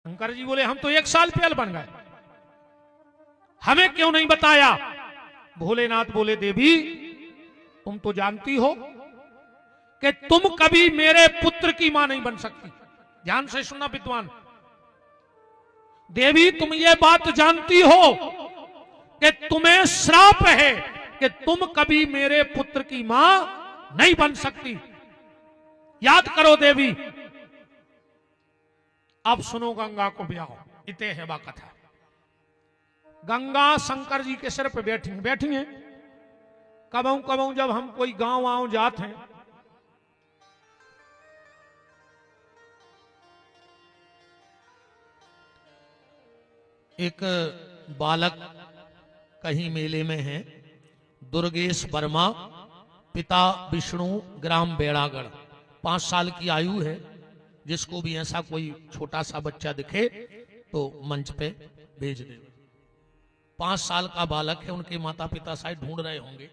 शंकर जी बोले हम तो 1 साल पहले बन गए, हमें क्यों नहीं बताया? भोलेनाथ बोले देवी तुम तो जानती हो कि तुम कभी मेरे पुत्र की मां नहीं बन सकती। ध्यान से सुनना विद्वान, देवी तुम ये बात जानती हो कि तुम्हें श्राप है कि तुम कभी मेरे पुत्र की मां नहीं बन सकती। याद करो देवी। अब सुनो गंगा को ब्याहो, इते है बा कथा। गंगा शंकर जी के सिर पे बैठी हैं। कबहू कबहू जब हम कोई गांव वाँव जाते हैं, एक बालक कहीं मेले में है, दुर्गेश वर्मा, पिता विष्णु, ग्राम बेड़ागढ़, 5 साल की आयु है। जिसको भी ऐसा कोई छोटा सा बच्चा दिखे तो मंच पे भेज दे। 5 साल का बालक है, उनके माता पिता शायद ढूंढ रहे होंगे,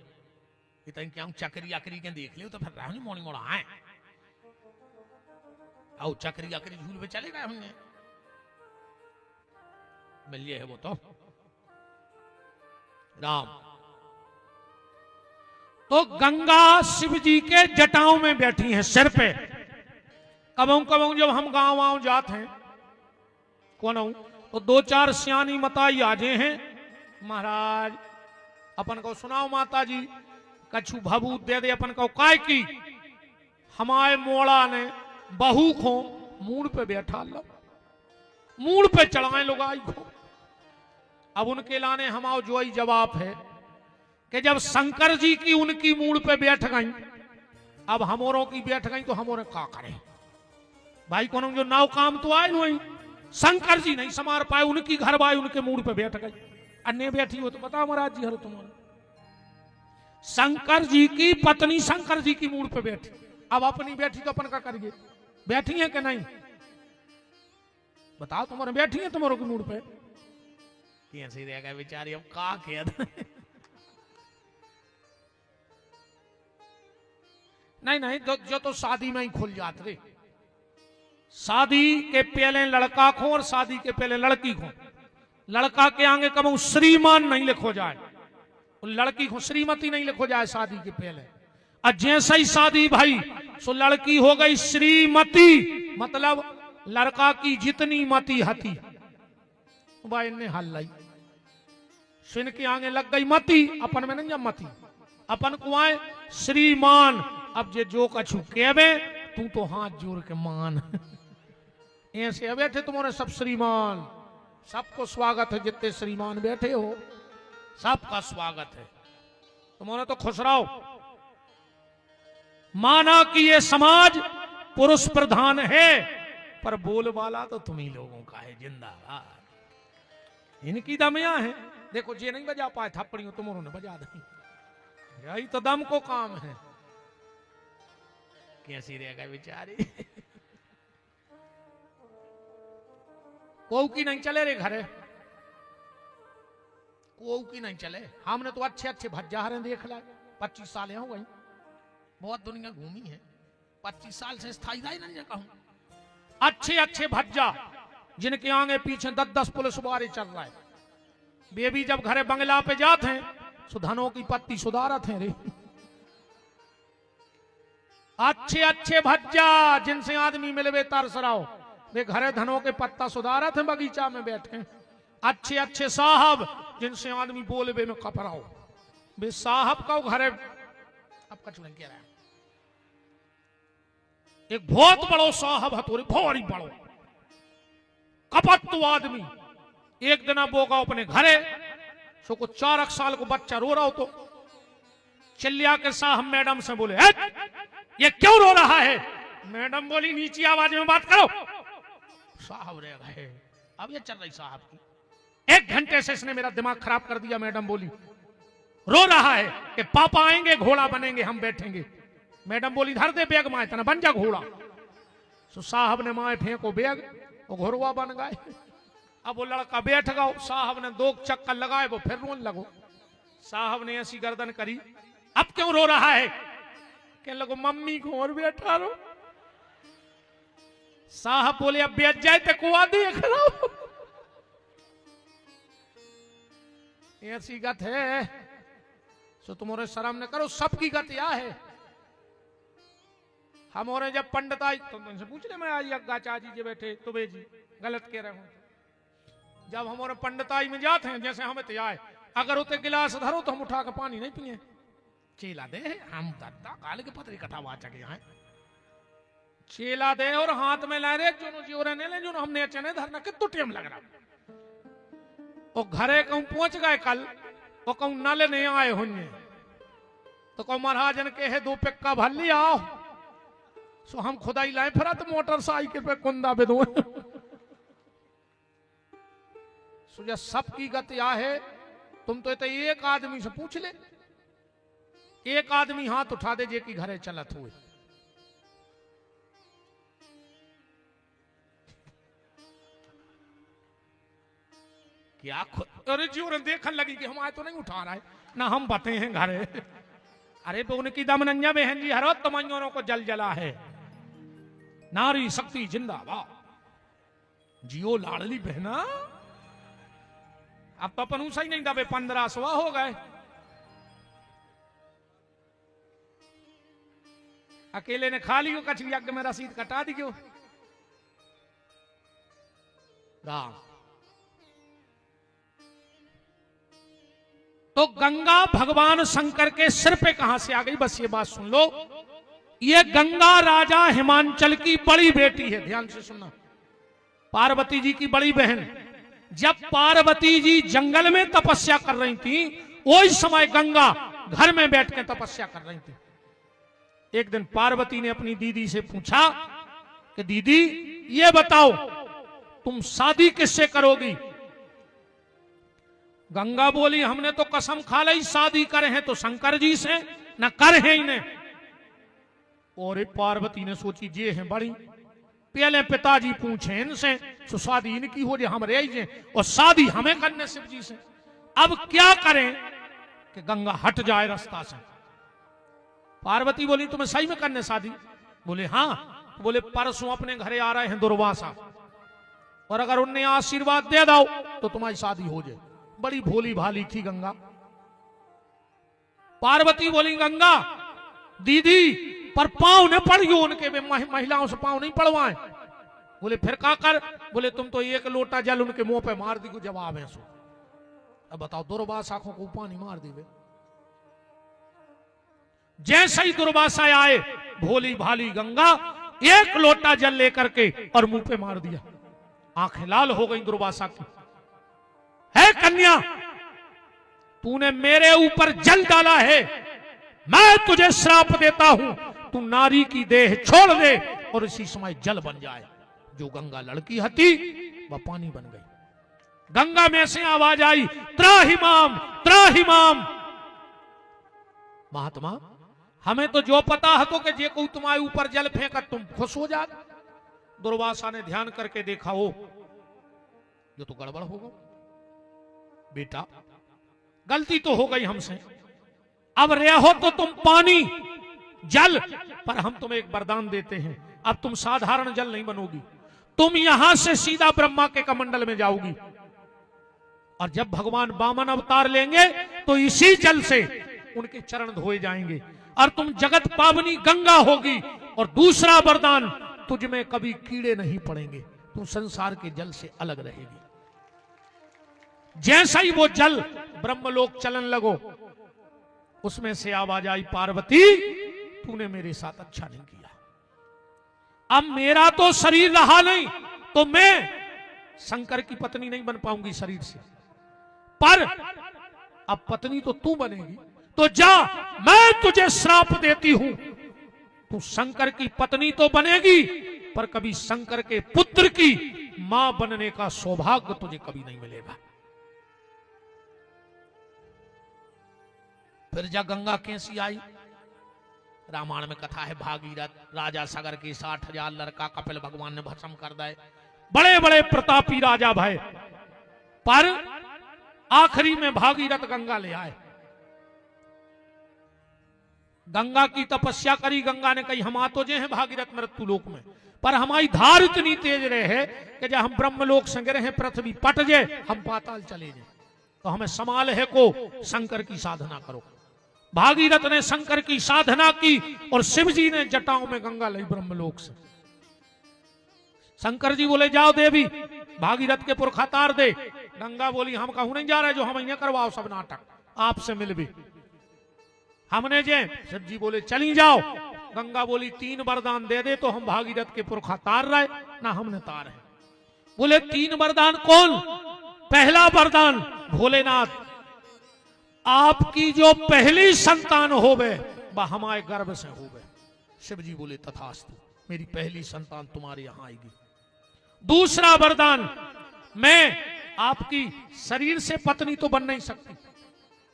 इतने क्या चक्री आकरी के देख ले तो फिर राहनी मोड़ी मोड़ा आए आओ चक्री आकरी झूल पे चले गए होंगे, मिलिए है वो तो राम। तो गंगा शिव जी के जटाओं में बैठी हैं, सिर पे। कबहू कबहू जब हम गांव वाँव जाते हैं कौन हूं तो 2-4 सियानी मताई आजे हैं, महाराज अपन को सुनाओ माता जी, कछु भभूत दे दे अपन को। काय की हमारे मोड़ा ने बहू को मूड पे बैठा लो, मूड पे चढ़ाए लोग आई को। अब उनके लाने हमारा जो ही जवाब है कि जब शंकर जी की उनकी मूड पे बैठ गई, अब हमोरों की बैठ गई तो हमोरे क्या करें भाई? कौन जो नाव काम तो आए नहीं, शंकर जी नहीं समार पाए, उनकी घर बाई उनके मूड पे बैठ गई। अन्य बैठी हो तो बताओ महाराज जी, हर तुम्हारा शंकर जी की पत्नी शंकर जी की मूड पे बैठी, अब अपनी बैठी तो अपन का करिए? बैठी है कि नहीं बताओ? तुम्हारे बैठी है तुम्हारों की मूड पे कैसे रहेगा बेचारी? अब का खेद नहीं नहीं, जो तो शादी में ही खुल जाते रे। शादी के पहले लड़का को और शादी के पहले लड़की को, लड़का के आगे कब श्रीमान नहीं लिखो जाए, लड़की को श्रीमती नहीं लिखो जाए शादी के पहले। और जैसे ही शादी भाई सो लड़की हो गई श्रीमती, मतलब लड़का की जितनी मती हती भाई ने हल लाई, सुन के आगे लग गई मती, अपन में नहीं जब मती, अपन को आए श्रीमान। अब जे जो कछु कहवे तू तो हाथ जोड़ के मान ऐसे बैठे तुम्हारे सब श्रीमान, सबको स्वागत है, जितने श्रीमान बैठे हो सबका स्वागत है, तुम्हारे तो खुश रहो। माना कि ये समाज पुरुष प्रधान है, पर बोल वाला तो तुम ही लोगों का है। जिंदाबाद। इनकी दमिया है। देखो जे नहीं बजा पाए थप्पड़ियों तुम्हारों ने बजा दी, यही तो दम को काम है। कैसी रहेगा बेचारी को की नहीं चले रे घरे, को की नहीं चले। हमने तो अच्छे अच्छे भज्जारे देख लाए, 25 साल हो गई, बहुत दुनिया घूमी है, 25 साल से स्थायी नहीं कहूं। अच्छे अच्छे भज्जा जिनके आगे पीछे 10-10 पुलिस वाले चल रहा है। बेबी जब घरे बंगला पे जाते हैं सुधनों की पत्ती सुधारत हैं रे। अच्छे अच्छे भज्जा जिनसे आदमी मिले तरस रहो, वे घरे धनों के पत्ता सुधारत हैं, बगीचा में बैठे। अच्छे अच्छे साहब जिनसे आदमी बोले में कपराओ, वे साहब का घरे अब कछ नहीं कह रहा है। एक बहुत बड़ो साहब हथोरे, भारी बड़ो कपत्तु आदमी, एक दिन बोगा अपने घरे, सो को 4 साल को बच्चा रो रहा हो तो चिल्लिया के साहब मैडम से बोले ये क्यों रो रहा है? मैडम बोली नीची आवाज में बात करो। साहब रह गए, अब ये चल रही साहब की, 1 घंटे से इसने मेरा दिमाग खराब कर दिया। मैडम बोली रो रहा है कि पापा आएंगे घोड़ा बनेंगे हम बैठेंगे। मैडम बोली धर दे बैग माए तना बन जा घोड़ा। तो साहब ने माए फेंको बैग, वो घोड़वा बन गए। अब वो लड़का बैठ गया, साहब ने 2 चक्कर लगाए, वो फिर रोने लगो। साहब ने ऐसी गर्दन करी, अब क्यों रो रहा है? कहने लगो मम्मी को और बैठा रो। साहब बोले अब बेच जाए तो कुआ देख लो। ऐसी गत है सो तुम्हारे शर्म न करो, सबकी गत या है। हमारे जब पंडित आई तो उनसे पूछ ले, मैं आई अग्गा चाची जी बैठे तो जी गलत कह रहे हो। जब हमारे पंडिताई में जाते हैं जैसे हमें तो आए, अगर उते गिलास धरो तो हम उठा के पानी नहीं पिए। चेला दे हम दत्ता काल के पत्री कथा वाचक यहाँ चेला दे और हाथ में ला रहे जो जोरे ने ले जो हमने चने धरना कितना टाइम लग रहा। वो घरे कहूं पहुंच गए कल, वो कहूं नाले नहीं आए होंगे तो कहूं महाराजन के है 2 पिक्का भर लिया आओ। सो हम खुदाई लाए फिर तो मोटरसाइकिल पे कुंदा पे दो। सुजा सबकी गत या है। तुम तो एक आदमी से पूछ ले, एक आदमी हाथ उठा दे जे की घरे चलत हुए। क्या अरे जी और देखने लगी कि हम आए तो नहीं उठा रहा है ना हम बते हैं घरे। अरे तो उनकी दमनंजा बहन जी हर तमंजों को जल जला है। नारी शक्ति जिंदाबाद। जियो लाडली बहना। अब तो अपन सही नहीं दबे 1500 हो गए। अकेले ने खा लियो कचरी यज्ञ में रसीद कटा दी क्यों राम। तो गंगा भगवान शंकर के सिर पे कहां से आ गई, बस ये बात सुन लो। ये गंगा राजा हिमांचल की बड़ी बेटी है, ध्यान से सुनना। पार्वती जी की बड़ी बहन। जब पार्वती जी जंगल में तपस्या कर रही थी, वही समय गंगा घर में बैठ के तपस्या कर रही थी। एक दिन पार्वती ने अपनी दीदी से पूछा कि दीदी ये बताओ तुम शादी किससे करोगी। गंगा बोली हमने तो कसम खा ली शादी करे हैं तो शंकर जी से, न कर है इन्हें। और पार्वती ने सोची जे हैं बड़ी, पहले पिताजी पूछे इनसे तो शादी इनकी हो जाए हम रह जाए और शादी हमें करने शिव जी से। अब क्या करें कि गंगा हट जाए रास्ता से। पार्वती बोली तुम्हें सही में करने शादी। बोले हाँ। बोले परसों अपने घरे आ रहे हैं दुर्वासा, और अगर उनने आशीर्वाद दे दो तो तुम्हारी शादी हो जाए। बड़ी भोली भाली थी गंगा। पार्वती बोली गंगा दीदी पर पांव न पड़ियो उनके, महिलाओं से पांव नहीं पड़वाए। बोले फिर क्या कर। बोले तुम तो 1 लोटा जल उनके मुंह पे मार दी को जवाब है सो। अब बताओ दुर्वासा आंखों को पानी मार दी वे। जैसे ही दुर्वासा आए भोली भाली गंगा 1 लोटा जल लेकर के और मुंह पे मार दिया। आंखें लाल हो गई दुर्वासा की। है कन्या तूने मेरे ऊपर जल डाला है, मैं तुझे श्राप देता हूं तू नारी की देह छोड़ दे और इसी समय जल बन जाए। जो गंगा लड़की हती वह पानी बन गई। गंगा में से आवाज आई त्राहिमाम त्राहिमाम। महात्मा हमें तो जो पता है तो कि जे को तुम्हारे ऊपर जल फेंका तुम खुश हो जा। दुर्वासा ने ध्यान करके देखा हो जो तो गड़बड़ होगा बेटा, गलती तो हो गई हमसे। अब रहो तो तुम पानी जल, पर हम तुम्हें एक वरदान देते हैं। अब तुम साधारण जल नहीं बनोगी, तुम यहां से सीधा ब्रह्मा के कमंडल में जाओगी। और जब भगवान वामन अवतार लेंगे तो इसी जल से उनके चरण धोए जाएंगे और तुम जगत पावनी गंगा होगी। और दूसरा वरदान तुझ में कभी कीड़े नहीं पड़ेंगे, तू संसार के जल से अलग रहेगी। जैसा ही वो जल ब्रह्मलोक चलन लगो, उसमें से आवाज आई पार्वती तूने मेरे साथ अच्छा नहीं किया। अब मेरा तो शरीर रहा नहीं तो मैं शंकर की पत्नी नहीं बन पाऊंगी शरीर से, पर अब पत्नी तो तू बनेगी। तो जा मैं तुझे श्राप देती हूं, तू शंकर की पत्नी तो बनेगी पर कभी शंकर के पुत्र की मां बनने का सौभाग्य तुझे कभी नहीं मिलेगा। फिर जब गंगा कैसी आई, रामायण में कथा है भागीरथ राजा सागर के 60,000 लड़का कपिल भगवान ने भस्म कर दिए। बड़े बड़े प्रतापी राजा भय, पर आखिरी में भागीरथ गंगा ले आए। गंगा की तपस्या करी, गंगा ने कही हम आ तो जे हैं भागीरथ मृत्यु लोक में, पर हमारी धार इतनी तेज रहे कि जब हम ब्रह्मलोक से गिरे हैं पृथ्वी पट जाए, हम पाताल चले जाए, तो हमें समाल है को शंकर की साधना करो। भागीरथ ने शंकर की साधना की और शिव जी ने जटाओं में गंगा लाई ब्रह्मलोक से। शंकर जी बोले जाओ देवी भागीरथ के पुरखा तार दे। गंगा बोली हम कहूं नहीं जा रहे, जो हम यहाँ करवाओ सब नाटक, आपसे मिल भी हमने जे। शिव जी बोले चली जाओ। गंगा बोली 3 वरदान दे दे तो हम भागीरथ के पुरखा तार रहे ना हमने तार है। बोले 3 वरदान कौन? पहला वरदान भोलेनाथ आपकी जो पहली संतान होवे वह हमारे गर्भ से होवे। शिव जी बोले तथास्तु, मेरी पहली संतान तुम्हारे यहां आएगी। दूसरा वरदान, मैं आपकी शरीर से पत्नी तो बन नहीं सकती,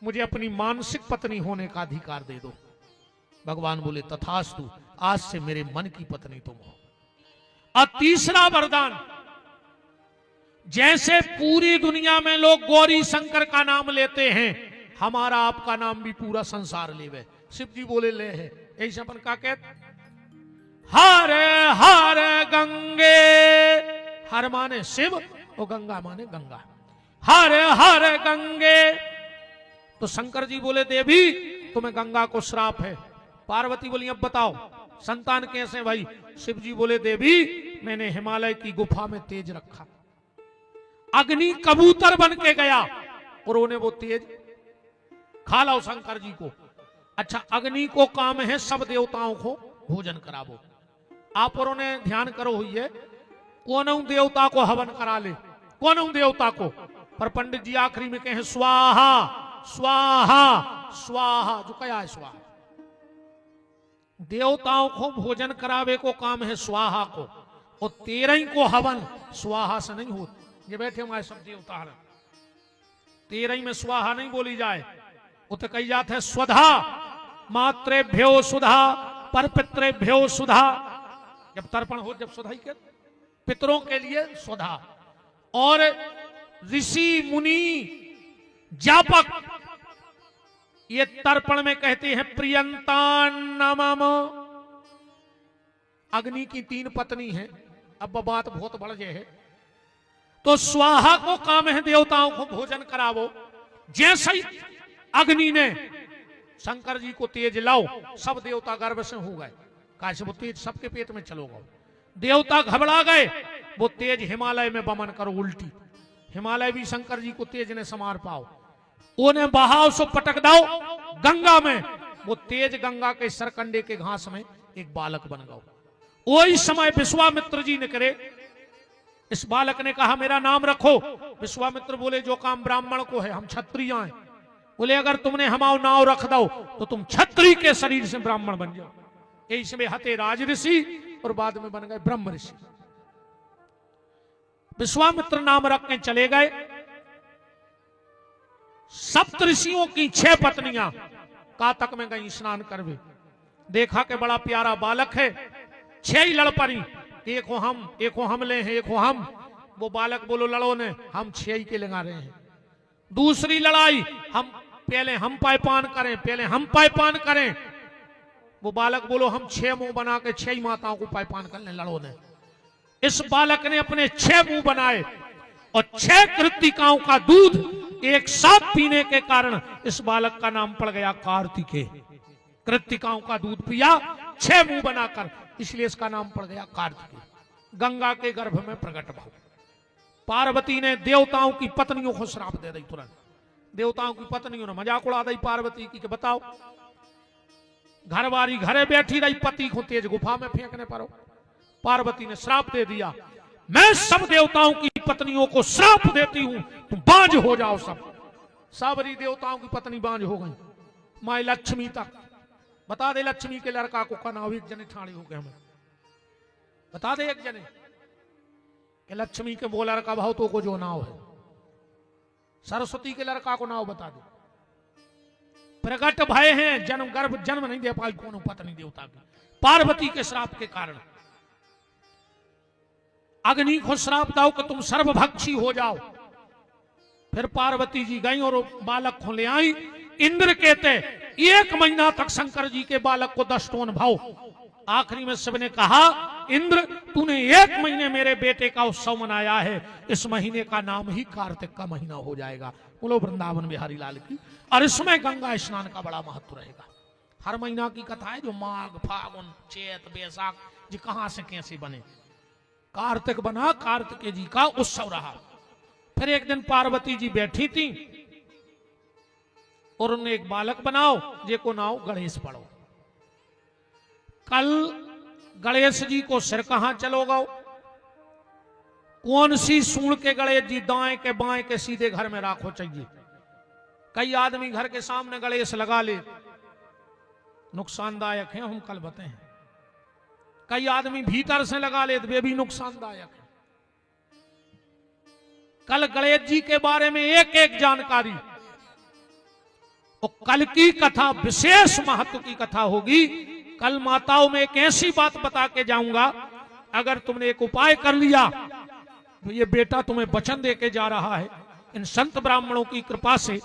मुझे अपनी मानसिक पत्नी होने का अधिकार दे दो। भगवान बोले तथास्तु, आज से मेरे मन की पत्नी तुम हो। और तीसरा वरदान, जैसे पूरी दुनिया में लोग गौरी शंकर का नाम लेते हैं, हमारा आपका नाम भी पूरा संसार लेवे। शिव जी बोले ले है। ऐसे अपन का कहते, हर हर गंगे, हर माने शिव और गंगा माने गंगा, हर हर गंगे। तो शंकर जी बोले देवी तुम्हें गंगा को श्राप है। पार्वती बोली अब बताओ संतान कैसे भाई? शिव जी बोले देवी मैंने हिमालय की गुफा में तेज रखा, अग्नि कबूतर बन के गया और उन्हें वो तेज खा लाओ शंकर जी को। अच्छा, अग्नि को काम है सब देवताओं को भोजन करावो। आप और उन्हें ध्यान करो हुई है, कौन देवता को हवन करा ले, कौन देवता को? पर पंडित जी आखिरी में कहे स्वाहा स्वाहा स्वाहा, जो क्या है स्वाहा? देवताओं को भोजन करावे को काम है स्वाहा को, और 13 को हवन स्वाहा से नहीं होता। ये बैठे हमारे सब देवता है, 13 में स्वाहा नहीं बोली जाए, वो तो कही जाते है स्वधा, मात्रेभ्यो सुधा, पर पितरेभ्यो सुधा। जब तर्पण हो, जब सुधा ही के पितरों के लिए सुधा, और ऋषि मुनि जापक ये तर्पण में कहते हैं प्रियंतान्नमम। अग्नि की 3 पत्नी है, अब बात बहुत बढ़ गई है। तो स्वाहा को काम है देवताओं को भोजन करावो। जैसे ही अग्नि ने शंकर जी को तेज लाओ, सब देवता गर्भ से हो गए, कैसे वो तेज सबके पेट में चलो गो। देवता घबरा गए, वो तेज हिमालय में बमन करो उल्टी। हिमालय भी शंकर जी को तेज ने समार पाओ, उन्हें बहाव सो पटक दाओ गंगा में। वो तेज गंगा के सरकंडे के घास में एक बालक बन गया। वही समय विश्वामित्र जी ने करे, इस बालक ने कहा मेरा नाम रखो। विश्वामित्र बोले जो काम ब्राह्मण को है, हम क्षत्रिय हैं। बोले अगर तुमने हमारा नाम रख दो तो तुम क्षत्रिय के शरीर से ब्राह्मण बन जाओ। इसमें हते राज ऋषि और बाद में बन गए ब्रह्म ऋषि। विश्वामित्र नाम रख के चले गए। सप्त ऋषियों की 6 पत्नियां कातक में गई स्नान करवे। देखा कि बड़ा प्यारा बालक है, 6 ही लड़ पड़ी, एक हो हम ले हैं, एक हो हम। वो बालक बोलो लड़ो ने, हम 6 ही के लगा रहे हैं। दूसरी लड़ाई, हम पहले हम पायपान करें, पहले हम पायपान करें। वो बालक बोलो हम 6 मुंह बना के 6 ही माताओं को पायपान कर ले, लड़ो ने। इस बालक ने अपने 6 मुंह बनाए और 6 कृतिकाओं का दूध एक साथ पीने के कारण इस बालक का नाम पड़ गया कार्तिकेय। कृतिकाओं का दूध पिया 6 मुंह बनाकर, इसलिए इसका नाम पड़ गया कार्तिकेय। गंगा के गर्भ में प्रकट भाव। पार्वती ने देवताओं की पत्नियों को श्राप दे दी तुरंत। देवताओं की पत्नियों ने मजाक उड़ा दी पार्वती की कि बताओ घरवारी घरे बैठी रही, पति को तेज गुफा में फेंकने पर। पार्वती ने श्राप दे दिया, मैं सब देवताओं की पत्नियों को श्राप देती हूं, तुम बांझ हो जाओ। सब सावरी देवताओं की पत्नी बांझ हो गई, माई लक्ष्मी तक। बता दे लक्ष्मी के लड़का को का नाम, एक जने ठाणी हो गए हमें, बता दे एक जने कि लक्ष्मी के वो लड़का भाव तो को जो नाव है। सरस्वती के लड़का को नाव बता दे। प्रकट भय हैं, जन्म गर्भ जन्म नहीं दे पाई कौन पत्नी देवता की, पार्वती के श्राप के कारण। अग्नि को श्राप दाओ कि तुम सर्वभक्षी हो जाओ। फिर पार्वती जी गई और बालक को ले आई। इंद्र कहते 1 महीना तक शंकर जी के बालक को 10 टन भाव। आखिरी में शिव ने कहा इंद्र तूने 1 महीने मेरे बेटे का उत्सव मनाया है, इस महीने का नाम ही कार्तिक का महीना हो जाएगा। बोलो वृंदावन बिहारी लाल की। और इसमें गंगा स्नान का बड़ा महत्व रहेगा। हर महीना की कथा है जो माघ फागुन चैत बैसाख जी कहां से कैसे बने, कार्तिक बना, कार्तिक जी का उत्सव रहा। फिर एक दिन पार्वती जी बैठी थी और उन्हें एक बालक बनाओ जेको नाव गणेश पढ़ो। कल गणेश जी को सिर कहां चलोगा, कौन सी सूंड के गणेश जी दाएं के बाएं के सीधे घर में राखो चाहिए। कई आदमी घर के सामने गणेश लगा ले, नुकसानदायक है, हम कल बताएं। कई आदमी भीतर से लगा ले, वे भी नुकसानदायक है। कल गणेश जी के बारे में एक एक जानकारी, और कल की कथा विशेष महत्व की कथा होगी। कल माताओं में एक ऐसी बात बता के जाऊंगा, अगर तुमने एक उपाय कर लिया तो ये बेटा तुम्हें वचन दे के जा रहा है, इन संत ब्राह्मणों की कृपा से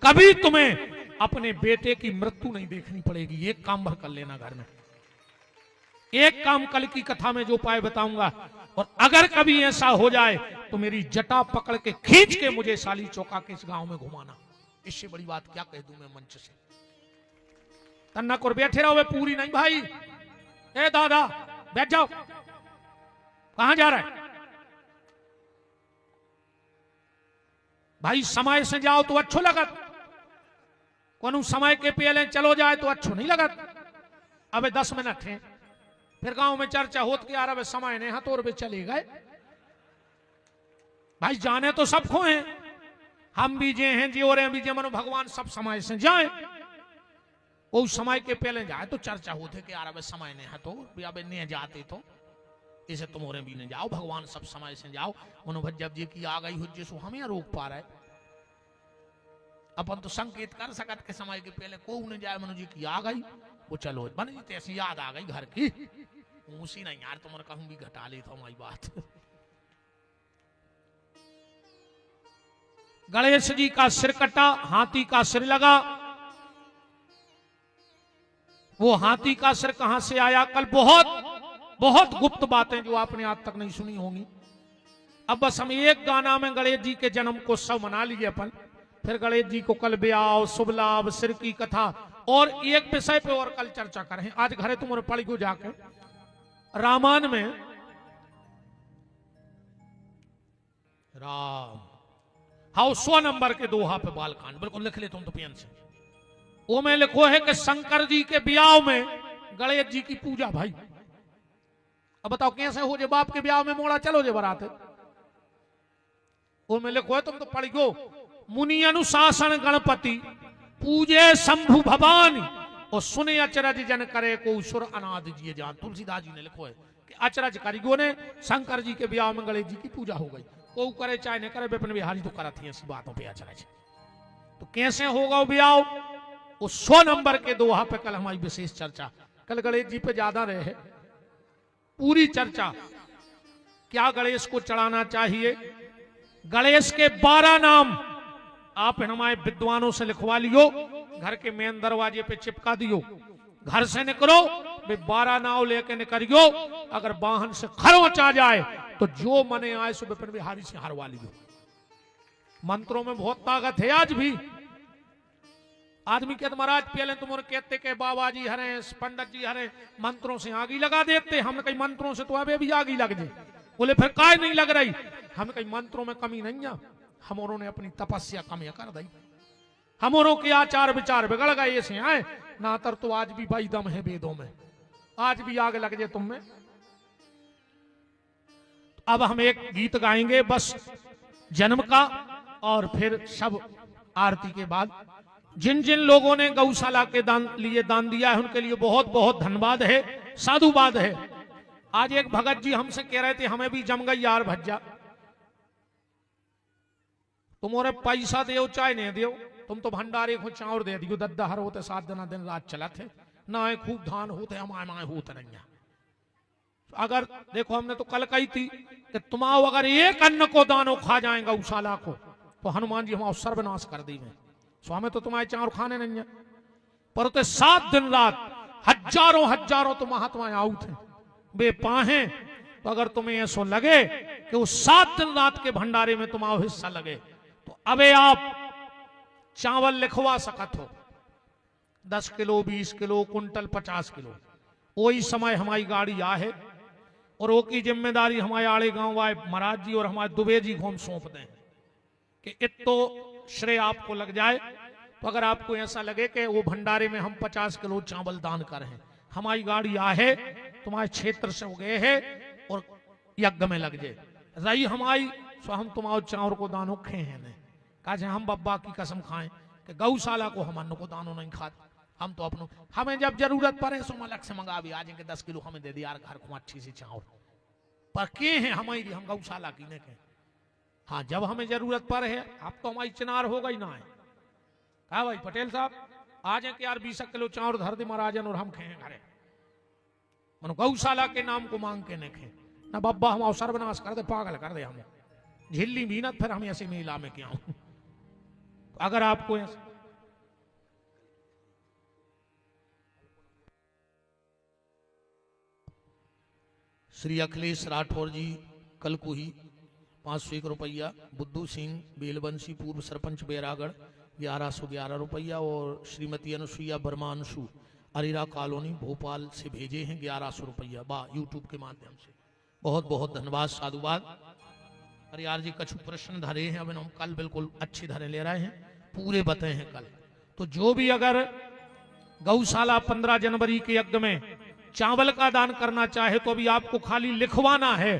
कभी तुम्हें अपने बेटे की मृत्यु नहीं देखनी पड़ेगी। एक काम भर कर लेना घर में, एक काम कल की कथा में जो उपाय बताऊंगा, और अगर कभी ऐसा हो जाए तो मेरी जटा पकड़ के खींच के मुझे साली चौका के इस गांव में घुमाना। इससे बड़ी बात क्या कह दूं मैं मंच से। तन्ना को बैठे रहो, पूरी नहीं भाई। ए दादा बैठ जाओ, कहां जा रहा है भाई? समय से जाओ तो अच्छो लगत, कोनो समय के पहले चलो जाए तो अच्छो नहीं लगत। अबे 10 मिनट है, फिर गांव में चर्चा होत कि यार अब समय नहीं हथोर पे चले गए। भाई जाने तो सबको हैं, हम भी जे हैं जी और भी जे, मनो भगवान सब समय से जाए। वो समय के पहले जाए तो चर्चा होते कि यार अब समय नहीं है, तो अब नहीं जाते तो इसे तुम और भी नहीं जाओ, भगवान सब समय से जाओ। मनोभज्जब जी की आ गई हो जिसको हमें रोक पा रहा है। अपन तो संकेत कर सकत के समय के पहले को नहीं जाए, मनु जी की आ गई वो चलो बन जी, ऐसी याद आ गई घर की, उसी नहीं यार तुम्हारे कहूं भी घटा ले तो हमारी बात। गणेश जी का सिर कटा, हाथी का सिर लगा। वो हाथी का सिर कहां से आया, कल बहुत गुप्त बातें जो आपने आज तक नहीं सुनी होंगी। अब बस हम एक गाना में गणेश जी के जन्म को सब मना लिए अपन, फिर गणेश जी को कल ब्याह, शुभ लाभ, सिर की कथा और एक विषय पे और कल चर्चा करें। आज घरे तुम पढ़ी को जाके रामायण में राम हाउ 100 नंबर के दोहा पे बालकांड बिल्कुल लिख ले तुम तो पेन से। वो में लिखो है कि शंकर जी के ब्याह में गणेश जी की पूजा। भाई अब बताओ कैसे हो जे बाप के ब्याह में मोड़ा चलो जे बारात। वो में लिखो है तुम तो पढ़ी गो, मुनि अनुशासन गणपति पूजे शंभु भवानी और सुने अचरज जन करे को सुर अनाद जी जान। तुलसीदास जी ने लिखो है कि अचरज कारीगो ने शंकर जी के ब्याह में गणेश जी की पूजा हो गई। को करे चाहे न करे, विपिन बिहारी तो करत ही ऐसी बातों पे अचरज। तो कैसे होगा वो ब्याह, वो 100 नंबर के दोहा पे कल हमारी विशेष चर्चा। कल गणेश जी पे ज्यादा रहे पूरी चर्चा, क्या गणेश को चढ़ाना चाहिए। गणेश के 12 नाम आप हमारे विद्वानों से लिखवा लियो, घर के मेन दरवाजे पे चिपका दियो। घर से निकलो वे 12 नाव लेके निकलियो, अगर वाहन से खरोच आ जाए तो जो मने आए सो विपिन बिहारी से हरवा लियो। मंत्रों में बहुत ताकत है। आज भी आदमी कहते महाराज पहले तुम कहते के बाबा जी हरे पंडित जी हरे मंत्रों से आगी लगा देते, हम कई मंत्रों से तो अबे भी आगी लग जाए। बोले फिर काय नहीं लग रही, हम कई मंत्रों में कमी नहीं है, हमोरों ने अपनी तपस्या कमी कर दी, हमोरों के आचार विचार बिगड़ गए ऐसे आए ना। तर तो आज भी भाई दम है वेदों में, आज भी आग लग जाए तुम में। अब हम एक गीत गाएंगे बस जन्म का, और फिर सब आरती के बाद जिन जिन लोगों ने गौशाला के लिए दान दिया है उनके लिए बहुत बहुत धन्यवाद है, साधुवाद है। आज एक भगत जी हमसे कह रहे थे हमें भी जम गई यार भज्जा, तुम और पैसा दो चाहे नहीं दो, तुम तो भंडारे को चावर दे दियो। दद्दहर होते 7 दिन रात चला थे ना, खूब धान होते हमारे होते नहीं। अगर देखो हमने तो कल कही थी कि तुम आओ अगर एक अन्न को दानो खा जाएगा गौशाला को तो हनुमान जी हमारा सर्वनाश कर देंगे। स्वामी तो तुम्हारे चार खाने नहीं है, पर 7 दिन रात हजारों हजारों तो महात्मा आउट थे। वे पाहे। तो अगर तुम्हें ऐसा लगे कि उस 7 दिन रात के भंडारे में तुम्हारा हिस्सा लगे तो अबे आप चावल लिखवा सकत हो, 10 किलो 20 किलो कुंटल 50 किलो। वही समय हमारी गाड़ी आ है और वो की जिम्मेदारी हमारे आड़े गांव वाले महाराज जी और हमारे दुबे जी को हम सौंप दें कि इतो श्रेय आपको लग जाए। तो अगर आपको ऐसा लगे कि वो भंडारे में हम 50 किलो चावल दान करें, हमारी गाड़ी आ है, तुम्हारे क्षेत्र से हो गए है और यज्ञ में लग जाए रही हमारी, सो हम तुम्हारे चावल को दानो खे हैं नहीं कहा हम बब्बा की कसम खाएं कि गौशाला को हम अन्न को दानो नहीं खाते। हम तो अपनों हमें जब जरूरत पड़े सो अलग से मंगा भी आ जाएंगे 10 किलो हमें दे दिया घर को अच्छी सी चावल पर के हैं हमारी, हम गौशाला की ने के। हाँ जब हमें जरूरत पड़े है अब तो हमारी चिनार हो गई ना है। कहा भाई पटेल साहब आ जाए कि यार 20 किलो चावल धर दे महाराजन और हम खे घरे, मन गौशाला के नाम को मांग के ने खे ना बब्बा हम सर्वनाश कर दे पागल कर दे हम झिल्ली मीनत फिर हम ऐसे मेला में क्या हूं। अगर आपको ऐसा श्री अखिलेश राठौर जी कलकुही 501 रुपया, बुद्धू सिंह बेलबंसी पूर्व सरपंच बैरागढ़ 1111 रुपया और श्रीमती अनुसुईया वर्मा अंशु अरेरा कॉलोनी भोपाल से भेजे हैं 1100 रुपया बा यूट्यूब के माध्यम से। बहुत बहुत धन्यवाद साधुवाद। अरे यार जी कछु प्रश्न धरे हैं, अब हम कल बिल्कुल अच्छे धरे ले रहे हैं, पूरे बताए हैं कल। तो जो भी अगर गौशाला 15 जनवरी के यज्ञ में चावल का दान करना चाहे तो अभी आपको खाली लिखवाना है।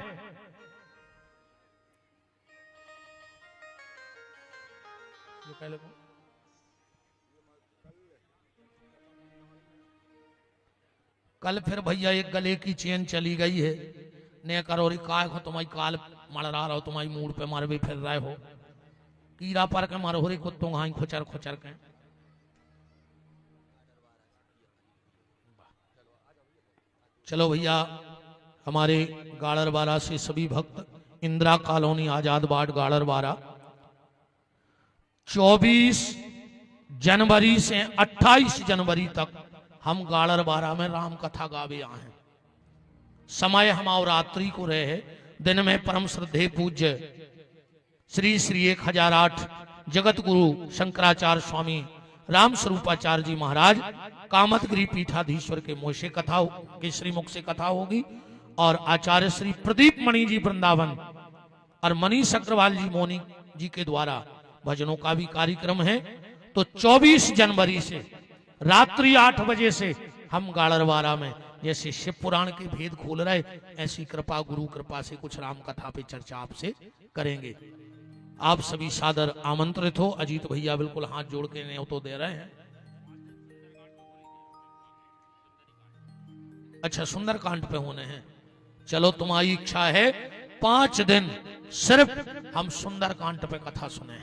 कल फिर भैया एक गले की चेन चली गई है, ने करो काय हो तुम्हारी काल मड़रा रहो, तुम्हारी मूड पे मारे भी फिर रहे हो, कीड़ा पर के मारो हो रही कुत्तों हाई खुचर खुचर के। चलो भैया हमारे गाड़रवाड़ा से सभी भक्त इंदिरा कॉलोनी आजाद वार्ड गाड़रवाड़ा 24 जनवरी से 28 जनवरी तक हम गाड़रवाड़ा में राम कथा गावे आए हैं। समय हम रात्रि को रहे हैं, दिन में परम श्रद्धेय पूज्य श्री श्री 1008 जगत गुरु शंकराचार्य स्वामी राम स्वरूपाचार्य जी महाराज कामतगिरी पीठाधीश्वर के मुंह से कथा के श्रीमुख से कथा होगी और आचार्य श्री प्रदीप मणि जी वृंदावन और मनीष अग्रवाल जी मोनी जी के द्वारा भजनों का भी कार्यक्रम है। तो 24 जनवरी से रात्रि 8 बजे से हम गाड़रवाड़ा में जैसे शिव पुराण के भेद खोल रहे, ऐसी कृपा गुरु कृपा से कुछ राम कथा पे चर्चा आपसे करेंगे। आप सभी सादर आमंत्रित हो। अजीत भैया बिल्कुल हाथ जोड़ के न्योतो दे रहे हैं। अच्छा सुंदरकांड पे होने हैं, चलो तुम्हारी इच्छा है 5 दिन सिर्फ हम सुंदरकांड पे कथा सुने,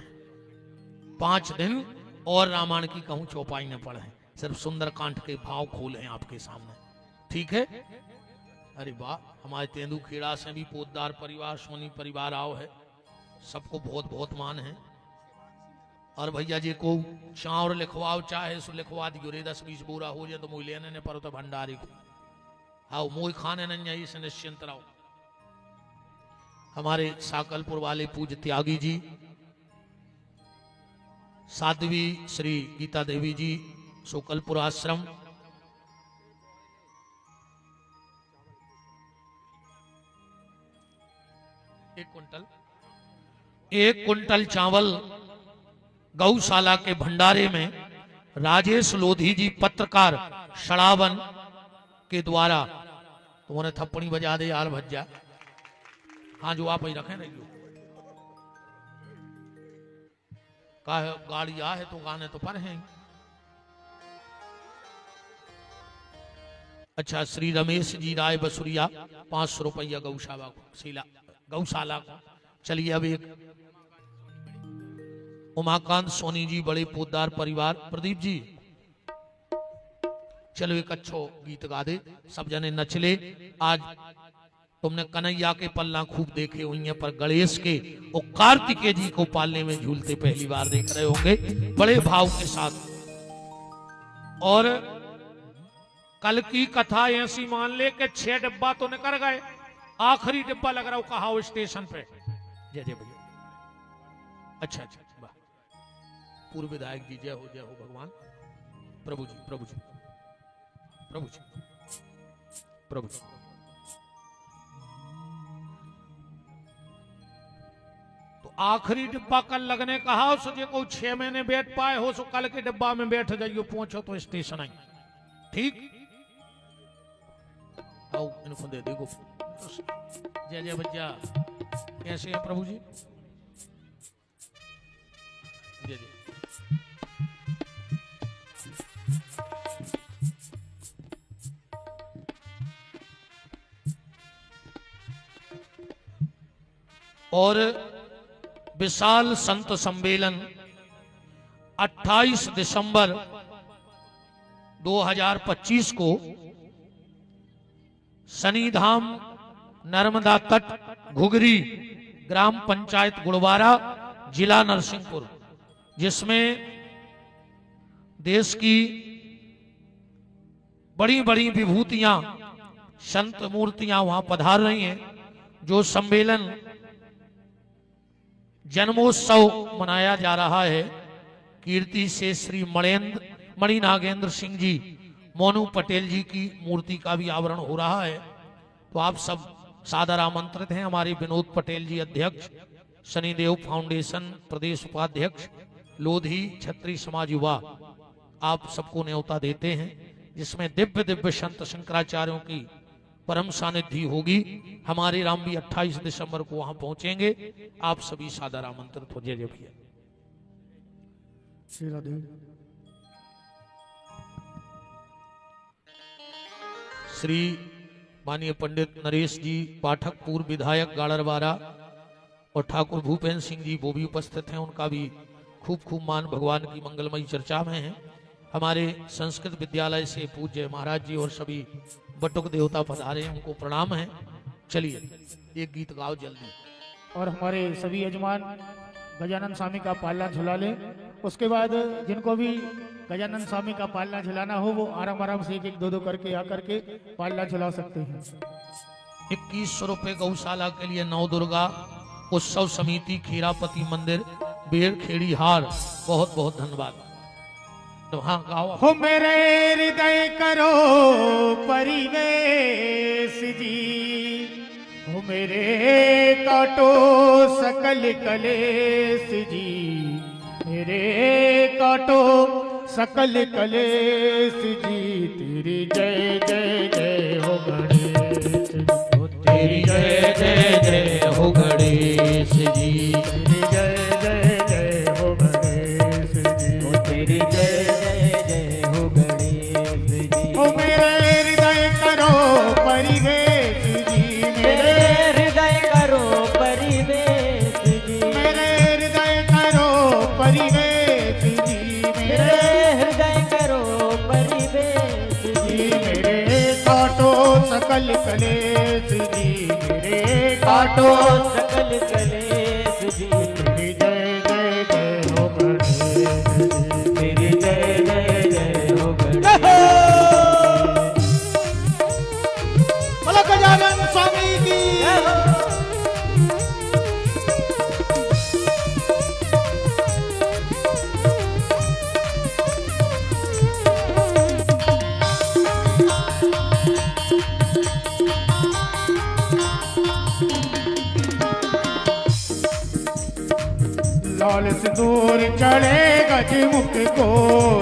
5 दिन और रामायण की कहूं चौपाई न पढ़े, सिर्फ सुंदरकांड के भाव खोले हैं आपके सामने, ठीक है। अरे वाह, हमारे तेंदू खेड़ा से भी पोतदार परिवार सोनी परिवार आओ है, सबको बहुत बहुत मान है। और भैया जी को चावल लिखवाओ चाहे सो लिखवा दियो रे, 10-20 बोरा हो जाए तो मुझे लेने ने पर तो भंडारी को आओ मोई खाने नहीं आई से निश्चिंत रहो। हमारे साकलपुर वाले पूज्य त्यागी जी, साध्वी श्री गीता देवी जी सोकलपुर आश्रम, एक कुंटल चावल गौशाला के भंडारे में राजेश लोधी जी पत्रकार शरावन के द्वारा, तुम्हारे थप्पड़ी बजा दे यार भज्जा, हाँ जो आप ही रखे नहीं का गाड़ी आ है तो गाने तो पर हैं। अच्छा श्री रमेश जी राय बसुरिया 500 रुपया गौशाला को। चलिए अब एक उमाकांत सोनी जी बड़े पोतदार परिवार, प्रदीप जी चलो एक अच्छो गीत गा दे, सब जने नचले। आज तुमने कन्हैया के पल्ला खूब देखे हुई हैं, पर गणेश के और कार्तिकेय जी को पालने में झूलते पहली बार देख रहे होंगे बड़े भाव के साथ। और कल की कथा ऐसी मान ले कि 6 डिब्बा तो निकल गए, आखिरी डिब्बा लग रहा हो कहा हो स्टेशन पे। जय जय भैया। अच्छा अच्छा वाह। पूर्व विधायक जी जय हो भगवान। प्रभु जी प्रभु जी प्रभु जी प्रभु जी। तो आखिरी डिब्बा कल लगने कहा, सोचे को 6 महीने बैठ पाए हो, सो कल के डिब्बा में बैठ जाइयो, पहुंचो तो स्टेशन आई। ठीक, आओ इनको दे देखो। जय जय भैया, कैसे हैं प्रभु जी? जय जय। और विशाल संत सम्मेलन 28 दिसंबर 2025 को शनिधाम नर्मदा तट घुघरी ग्राम पंचायत गुड़वारा जिला नरसिंहपुर, जिसमें देश की बड़ी बड़ी विभूतियां संत मूर्तियां वहां पधार रही हैं। जो सम्मेलन जन्मोत्सव मनाया जा रहा है, कीर्ति से श्री मणि नागेंद्र सिंह जी मोनू पटेल जी की मूर्ति का भी आवरण हो रहा है। तो आप सब सादर आमंत्रित हैं। हमारे विनोद पटेल जी अध्यक्ष, शनिदेव फाउंडेशन प्रदेश उपाध्यक्ष, लोधी क्षत्रिय समाज युवा, आप सबको न्योता देते हैं, जिसमें दिव्य दिव्य संत शंकराचार्यों की परम सानिध्य होगी। हमारे राम भी 28 दिसंबर को वहां पहुंचेंगे। आप सभी सादर आमंत्रित हो। जय जय भैया। श्री माननीय पंडित नरेश जी पाठक, पूर्व विधायक गाड़रवारा, और ठाकुर भूपेंद्र सिंह जी वो भी उपस्थित हैं। उनका भी खूब खूब मान भगवान की मंगलमयी चर्चा में है। हमारे संस्कृत विद्यालय से पूज्य महाराज जी और सभी बटुक देवता पधारे, उनको प्रणाम है। चलिए एक गीत गाओ जल्दी। और हमारे सभी यजमान गजानन स्वामी का पालना झुला लें। उसके बाद जिनको भी गजानन स्वामी का पालना झुलाना हो, वो आराम आराम से एक एक दो दो करके आकर के पालना झुला सकते हैं। 2100 रुपए गौशाला के लिए नव दुर्गा उत्सव समिति खीरापति मंदिर बेर खेड़ी हार, बहुत बहुत धन्यवाद। तो हाँ गाओ। हो मेरे हृदय करो परिवेश जी, हो मेरे काटो सकल कलेश जी, मेरे काटो सकल कलेश जी। तेरी जय जय जय हो गणेश जी, तेरी जय जय जय हो गणेश जी, तेरी जय जय जय हो गणेश जी, तेरी जय जय जय हो गणेश जी। हो मेरे हृदय करो परिवेश जी, मेरे हृदय करो परिवेश जी, मेरे हृदय करो परिवेश जी, मेरे हृदय करो परिवेश जी, मेरे काटो सकल कलेश जी, मेरे काटो सकल कलेश जी। तेरी जय जय जय हो गणेश जी, तेरी जय जय जय हो गणेश। बोलो गजानन स्वामी की। लाल सिंदूर चढ़े गजमुख को,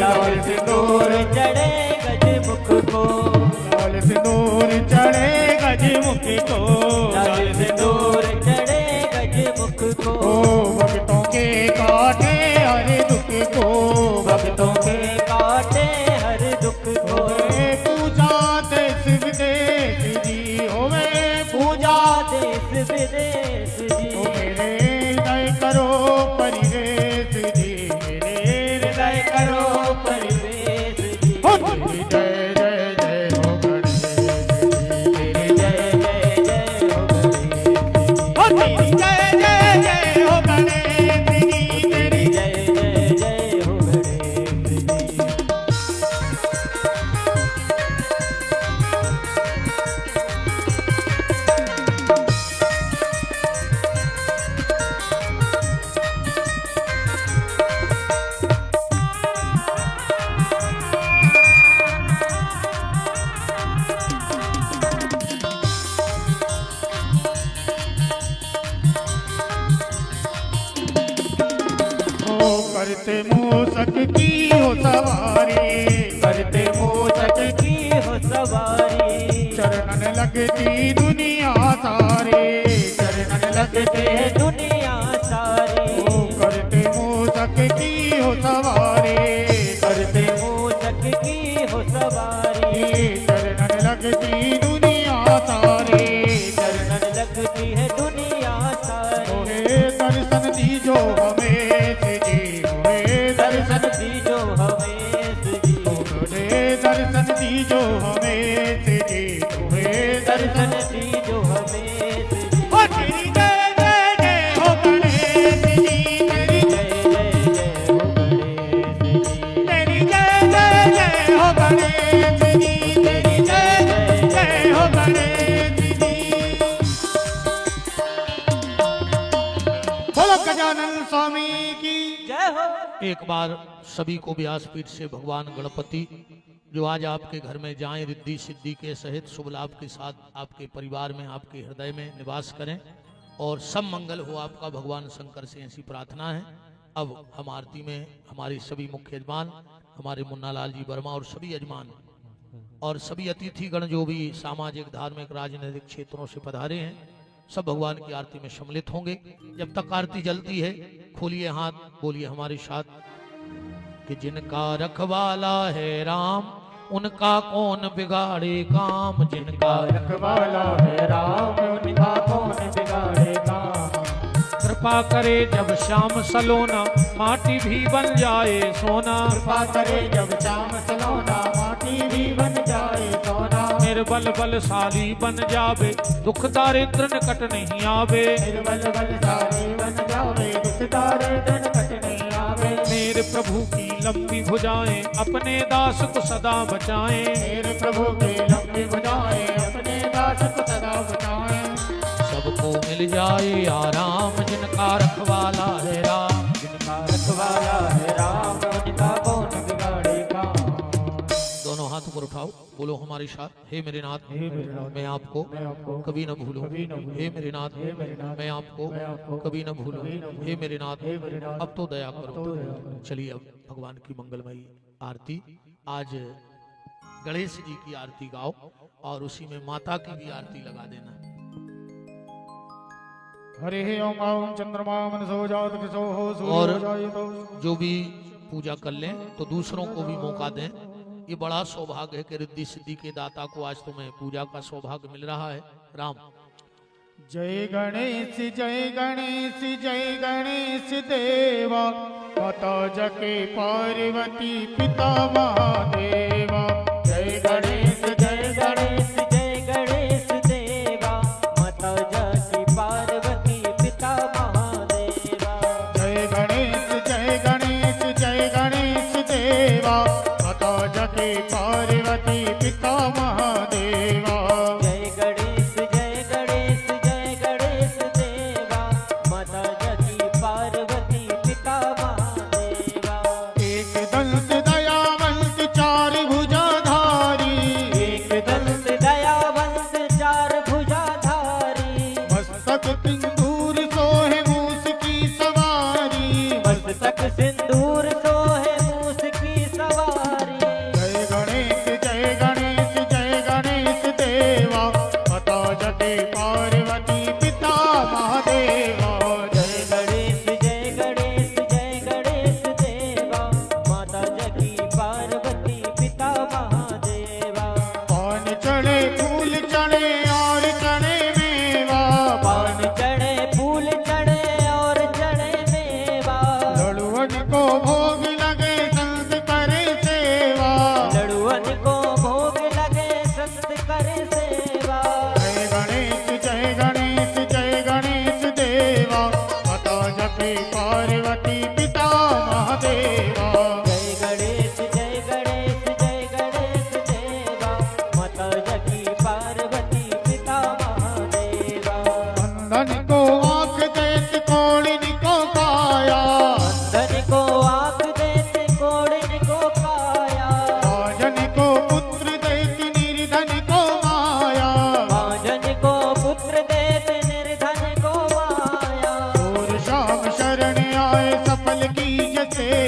लाल सिंदूर चढ़े गजमुख को, लाल सिंदूर चढ़े गजमुख को, लाल सिंदूर चढ़े गजमुख को, ओ भक्तों के काटे हर दुख को, भक्तों के काटे हर दुख को। पूजा देश विदेश जी होवे, पूजा देश विदेश जी, ओ मेरे हृदय करो परिवेश जी, मेरे हृदय करो परिवेश जी। हो तेरी जय जय जय हो गणेश जी, तेरी जय जय जय हो करते मूसक की हो सवारी, करते मूसक की हो सवारी, चरणन लगती दुनिया सारे, चरणन लगते दुनिया सारी, ओ करते मूसक की हो सवारी, करते मूसक की हो सवारी, चरणन लगती दुनिया सारे, चरणन लगती है दुनिया सारी, ओहे दर्शन दीजो हमें जी, ओहे दर्शन दीजो हमें जी, ओहे दर्शन दीजो हमें जी, ओहे दर्शन दीजो हमें जी। ओ तेरी जय जय जय हो गणेश जी, तेरी जय जय जय हो गणेश जी, तेरी जय जय जय हो गणेश जी, बोलो गजानन स्वामी की। जय हो। एक बार सभी को व्यासपीठ से भगवान गणपति जो आज आपके घर में जाएं रिद्धि सिद्धि के सहित शुभ लाभ के साथ आपके परिवार में आपके हृदय में निवास करें और सब मंगल हो आपका भगवान शंकर से ऐसी प्रार्थना है। अब हम आरती में हमारे सभी मुख्य यजमान हमारे मुन्ना लाल जी वर्मा और सभी यजमान और सभी अतिथि गण जो भी सामाजिक धार्मिक राजनीतिक क्षेत्रों से पधारे हैं सब भगवान की आरती में सम्मिलित होंगे। जब तक आरती जलती है खोलिए हाथ, बोलिए हमारे साथ कि जिनका रखवाला है राम उनका कौन बिगाड़े काम, जिनका रखवाला है राम उनका कौन बिगाड़े काम, कृपा करे जब श्याम सलोना माटी भी बन जाए सोना, कृपा करे जब श्याम सलोना माटी भी बन जाए सोना, निर्बल बलशाली बन जावे दुख दारिद्र निकट नहीं आवे, निर्बल बलशाली बन जावे दुख दारिद्र निकट नहीं आवे, मेरे प्रभु की लंबी भुजाएं अपने दास को सदा बचाएं, मेरे प्रभु के लंबी भुजाएं अपने दास को सदा बचाएं, सबको मिल जाए आराम जिनका रखवाला है राम, जिनका रखवाला है राम उनका कौन बिगाड़े काम। दोनों हाथ ऊपर उठाओ, बोलो हमारे साथ, हे मेरे नाथ मैं आपको कभी न भूलूं, हे मेरे नाथ मैं आपको कभी न भूलूं, हे मेरे नाथ अब तो दया करो। चलिए अब भगवान की मंगलमयी आरती, आज गणेश जी की आरती गाओ और उसी में माता की भी आरती लगा देना। हरे ओम ओम चंद्रमा मनसो जात किसो हो और सूर्य जाय तो जो भी पूजा कर लें तो दूसरों को भी मौका दें। ये बड़ा सौभाग्य है कि रिद्धि सिद्धि के दाता को आज तुम्हें पूजा का सौभाग्य मिल रहा है। राम जय गणेश जय गणेश जय गणेश देवा, माता जके पार्वती पिता महादेवा, जय गणेश जय गणेश जय गणेश देवा, माता जकी पार्वती पिता महादेवा, जय गणेश जय गणेश जय गणेश देवा, माता जके पार्वती पिता महादेवा, जय गणेश जय गणेश जय गणेश देवा, माता जकी पार्वती पिता महादेवा, एक दंत दयावंत चार भुजाधारी, एक दंत दयावंत चार भुजाधारी, मस्तक सिंदूर सोहे मूस की सवारी, मस्तक सिंदूर सोहे मूस की सवारी, जय गणेश जय गणेश जय गणेश देवा, माता जके पार्वती पिता महादेवा, जय गणेश जय गणेश जय गणेश देवा, माता जकी पार्वती पिता महादेवा, पान चढ़े फूल चढ़े और चढ़े मेवा, पान चढ़े फूल चढ़े और चढ़े मेवा, लड़ुअन को भोग लगे संत करे सेवा, लड़ुअन को भोग लगे संत करे सेवा, जय गणेश जय गणेश देवा, माता जके पार्वती पिता महादेवा, जय गणेश जय गणेश जय गणेश देवा, माता जकी पार्वती पिता महादेवा, अंधन को आंख देत कोड़िन को काया, धन को आँख देते कोड़िन को काया, राजन को पुत्र देत निर्धन को माया, महाजन को पुत्र देते निर्धन को माया, और शाम शरण आए सफल की सेवा,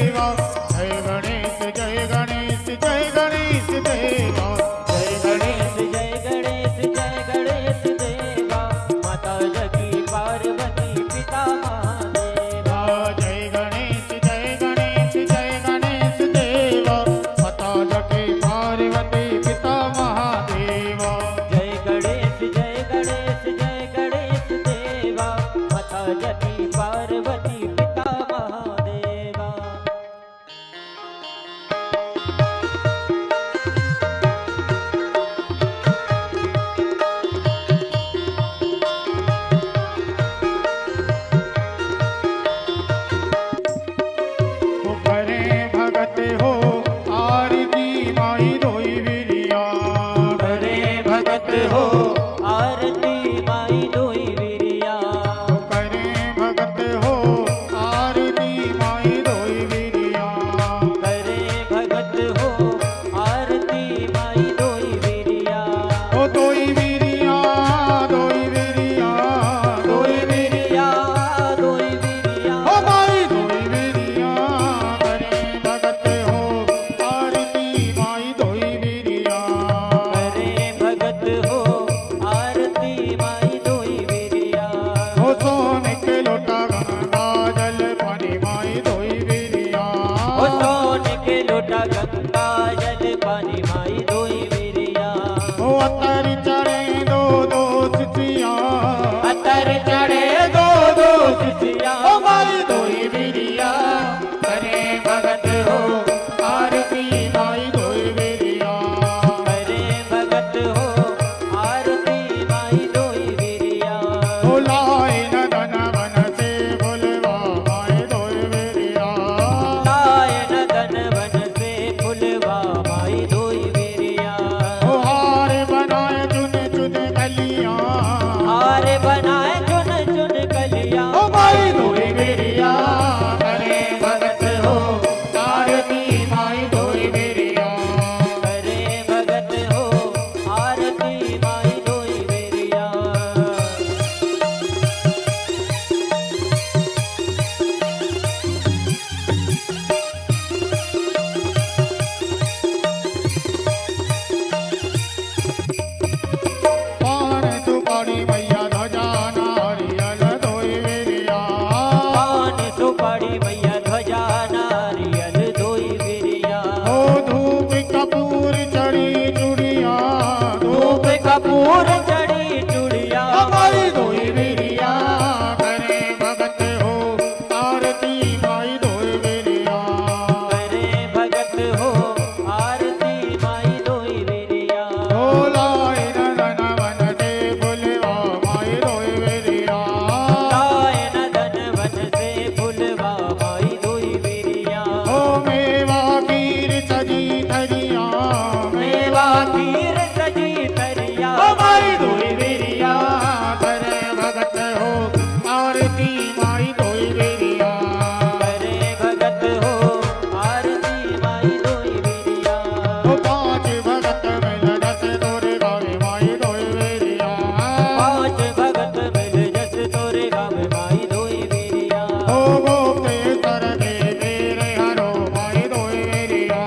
के लोटा गंगा जल पानी माई धोई बिरिया ओ अतर चढ़े दो दो चिचिया अतर चढ़े दो दो चिचिया ओ माई धोई बिरिया करे भगत हो आरती माई धोई बिरिया करे भगत हो आरती माई धोई बिरिया ओ लाए न धन वन से बोलवा माई धोई बिरिया लायन धन वन से फुलवा माई धोई बिरिया ओ हार बनाए चुन चुन कलियां हार बनाए चुन चुन कलिया ओ माई धोई बिरिया करे भगत हो आरती माई धोई बिरिया करे भगत हो आरती माई धोई बिरिया पान सुपारी मैया ध्वजा नारियल धोई बिरिया पान सुपारी मैया ध्वजा नारियल धोई बिरिया ओ धूप कपूर चढ़ी चूड़िया धूप कपूर चढ़ी चूड़िया माई धोई बिरिया करे भगत हो आरती माई धोई बिरिया करे भगत हो आरती माई धोई बिरिया ओ लाए न धन वन से बुलवा माई धोई बिरिया लायन धन वन से फुलवा माई धोई बिरिया ओ मेवा खीर सजी थरिया मेवा खीर सजी तरिया ओ माई धोई बिरिया करे भगत हो आरती माई धोई बिरिया करे भगत हो आरती माई धोई बिरिया ओ पांच भगत मिल दस तोरे गावे माई धोई बिरिया पांच भगत मिल जस तोरे गावे माई धोई बिरिया ओ गोपेश्वर के तेरे हरो माई धोई बिरिया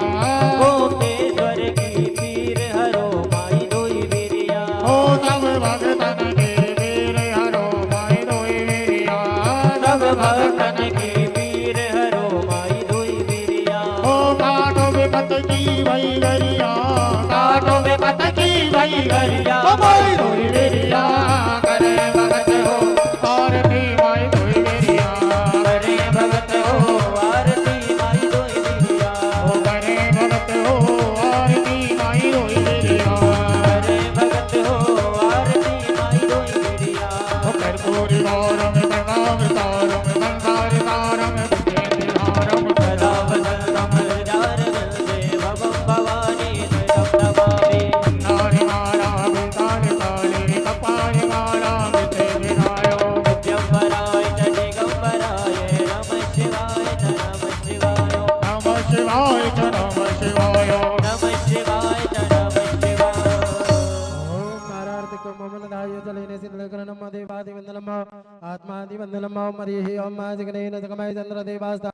गोपेश्वर की तीर हरो माई धोई बिरिया ओ सब भगतन के तेरे हरो माई धोई बिरिया सब भक्तन के वीर हरो माई धोई बिरिया ओ काटो बेपत की भई गरिया काटो बेपत की भई गरिया ओ माई धोई बिरिया करे भगत हो आरती माई धोई बिरिया करे भगत हो आरती माई धोई बिरिया ओ करे भगत हो आरती माई धोई बिरिया करे भगत हो आरती माई धोई बिरिया ओ कर्पूरी वारम गंगाम तारम संसार तारम विजय हारम सदा वदनम जार वंदे भवं भवानी द्वयं नमामि नारी मारा वितार काले कपाल मारा विजय विनायो दिगंबराय च दिगंबराय नमः शिवाय च नमः शिवाय नमः शिवाय च नमः शिवाय नमः शिवाय च नमः शिवाय ओम नारायण ममनदाय जलेने सिद्धकरणम देवादिवंदनम आत्मादिवंदनम मरिहि ओम माजिगनेन सकमय चंद्र देवास्ता